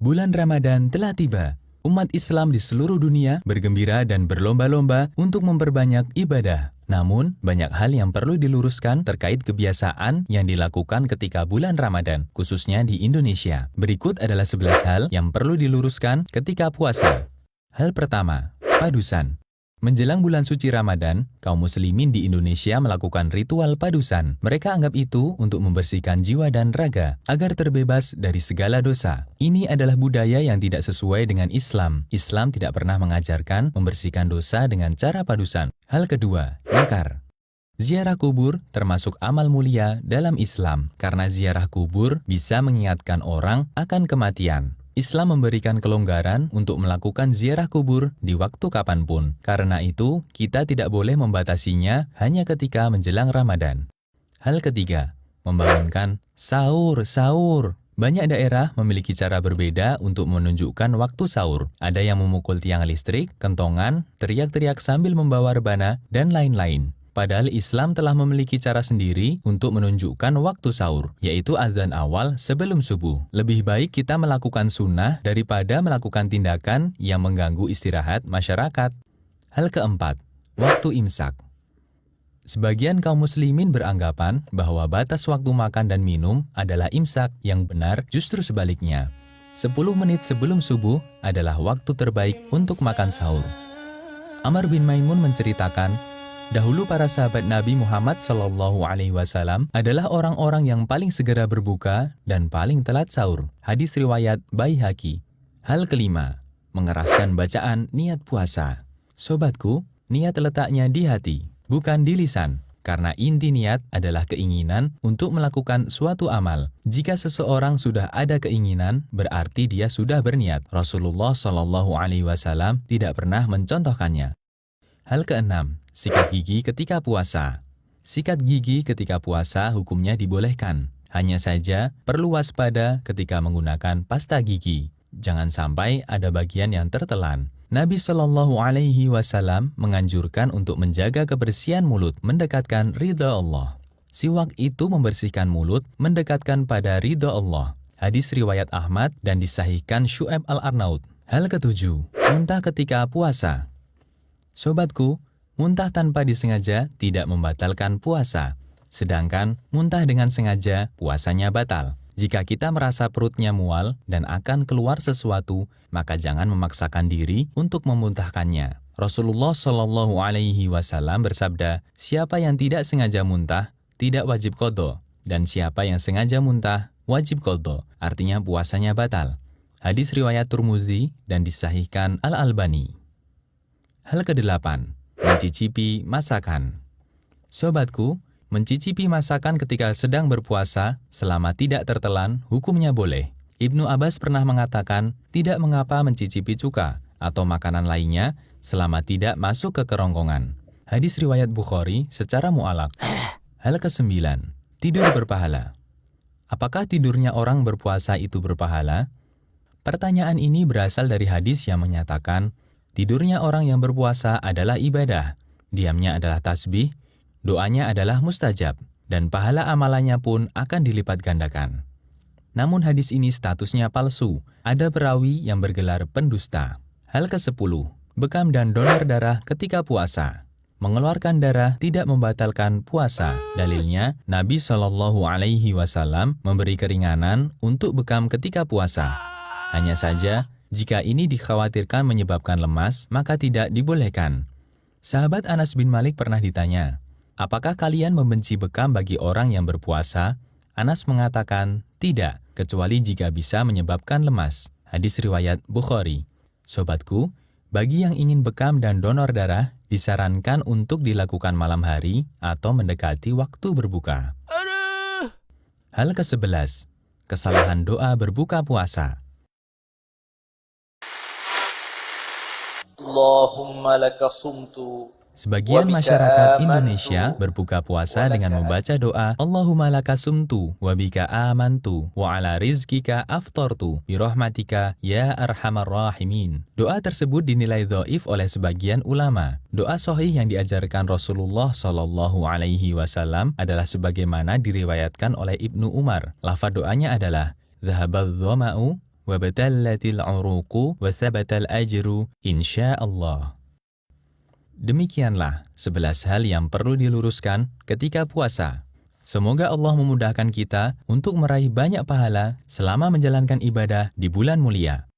Bulan Ramadan telah tiba. Umat Islam di seluruh dunia bergembira dan berlomba-lomba untuk memperbanyak ibadah. Namun, banyak hal yang perlu diluruskan terkait kebiasaan yang dilakukan ketika bulan Ramadan, khususnya di Indonesia. Berikut adalah 11 hal yang perlu diluruskan ketika puasa. Hal pertama, padusan. Menjelang bulan suci Ramadan, kaum muslimin di Indonesia melakukan ritual padusan. Mereka anggap itu untuk membersihkan jiwa dan raga, agar terbebas dari segala dosa. Ini adalah budaya yang tidak sesuai dengan Islam. Islam tidak pernah mengajarkan membersihkan dosa dengan cara padusan. Hal kedua, nakar. Ziarah kubur termasuk amal mulia dalam Islam, karena ziarah kubur bisa mengingatkan orang akan kematian. Islam memberikan kelonggaran untuk melakukan ziarah kubur di waktu kapanpun. Karena itu, kita tidak boleh membatasinya hanya ketika menjelang Ramadan. Hal ketiga, membangunkan sahur. Banyak daerah memiliki cara berbeda untuk menunjukkan waktu sahur. Ada yang memukul tiang listrik, kentongan, teriak-teriak sambil membawa rebana, dan lain-lain. Padahal Islam telah memiliki cara sendiri untuk menunjukkan waktu sahur, yaitu azan awal sebelum subuh. Lebih baik kita melakukan sunnah daripada melakukan tindakan yang mengganggu istirahat masyarakat. Hal keempat, waktu imsak. Sebagian kaum muslimin beranggapan bahwa batas waktu makan dan minum adalah imsak, yang benar justru sebaliknya. 10 menit sebelum subuh adalah waktu terbaik untuk makan sahur. Amr bin Maimun menceritakan, dahulu para sahabat Nabi Muhammad SAW adalah orang-orang yang paling segera berbuka dan paling telat sahur. Hadis riwayat Baihaqi. Hal kelima, mengeraskan bacaan niat puasa. Sobatku, niat letaknya di hati, bukan di lisan. Karena inti niat adalah keinginan untuk melakukan suatu amal. Jika seseorang sudah ada keinginan, berarti dia sudah berniat. Rasulullah SAW tidak pernah mencontohkannya. Hal keenam, sikat gigi ketika puasa. Sikat gigi ketika puasa hukumnya dibolehkan. Hanya saja perlu waspada ketika menggunakan pasta gigi. Jangan sampai ada bagian yang tertelan. Nabi SAW menganjurkan untuk menjaga kebersihan mulut, mendekatkan ridha Allah. Siwak itu membersihkan mulut, mendekatkan pada ridha Allah. Hadis riwayat Ahmad dan disahihkan Syu'aib al-Arnaud. Hal ketujuh, muntah ketika puasa. Sobatku, muntah tanpa disengaja tidak membatalkan puasa. Sedangkan muntah dengan sengaja, puasanya batal. Jika kita merasa perutnya mual dan akan keluar sesuatu, maka jangan memaksakan diri untuk memuntahkannya. Rasulullah SAW bersabda, siapa yang tidak sengaja muntah, tidak wajib qadha. Dan siapa yang sengaja muntah, wajib qadha. Artinya puasanya batal. Hadis riwayat Turmuzi dan disahihkan Al-Albani. Hal kedelapan, mencicipi masakan. Sobatku, mencicipi masakan ketika sedang berpuasa selama tidak tertelan, hukumnya boleh. Ibnu Abbas pernah mengatakan, tidak mengapa mencicipi cuka atau makanan lainnya selama tidak masuk ke kerongkongan. Hadis riwayat Bukhari secara mu'alaq. Hal kesembilan, tidur berpahala. Apakah tidurnya orang berpuasa itu berpahala? Pertanyaan ini berasal dari hadis yang menyatakan, tidurnya orang yang berpuasa adalah ibadah, diamnya adalah tasbih, doanya adalah mustajab, dan pahala amalannya pun akan dilipat gandakan. Namun hadis ini statusnya palsu, ada perawi yang bergelar pendusta. Hal ke-10, bekam dan donor darah ketika puasa. Mengeluarkan darah tidak membatalkan puasa. Dalilnya, Nabi SAW memberi keringanan untuk bekam ketika puasa. Hanya saja, jika ini dikhawatirkan menyebabkan lemas, maka tidak dibolehkan. Sahabat Anas bin Malik pernah ditanya, apakah kalian membenci bekam bagi orang yang berpuasa? Anas mengatakan, tidak, kecuali jika bisa menyebabkan lemas. Hadis riwayat Bukhari. Sobatku, bagi yang ingin bekam dan donor darah, disarankan untuk dilakukan malam hari atau mendekati waktu berbuka. Hal ke-11, kesalahan doa berbuka puasa. Allahumma laka sumtu. Sebagian masyarakat Indonesia berbuka puasa dengan membaca doa Allahumma laka sumtu wa bika amantu wa ala rizkika aftartu birahmatika ya arhamar rahimin. Doa tersebut dinilai dhaif oleh sebagian ulama. Doa sahih yang diajarkan Rasulullah SAW adalah sebagaimana diriwayatkan oleh Ibnu Umar. Lafaz doanya adalah dhahabadh dhama'u وَبَتَلَّتِ الْعُرُوقُ وَثَبَتَ الْأَجْرُ إِنْشَاءَ. Demikianlah 11 hal yang perlu diluruskan ketika puasa. Semoga Allah memudahkan kita untuk meraih banyak pahala selama menjalankan ibadah di bulan mulia.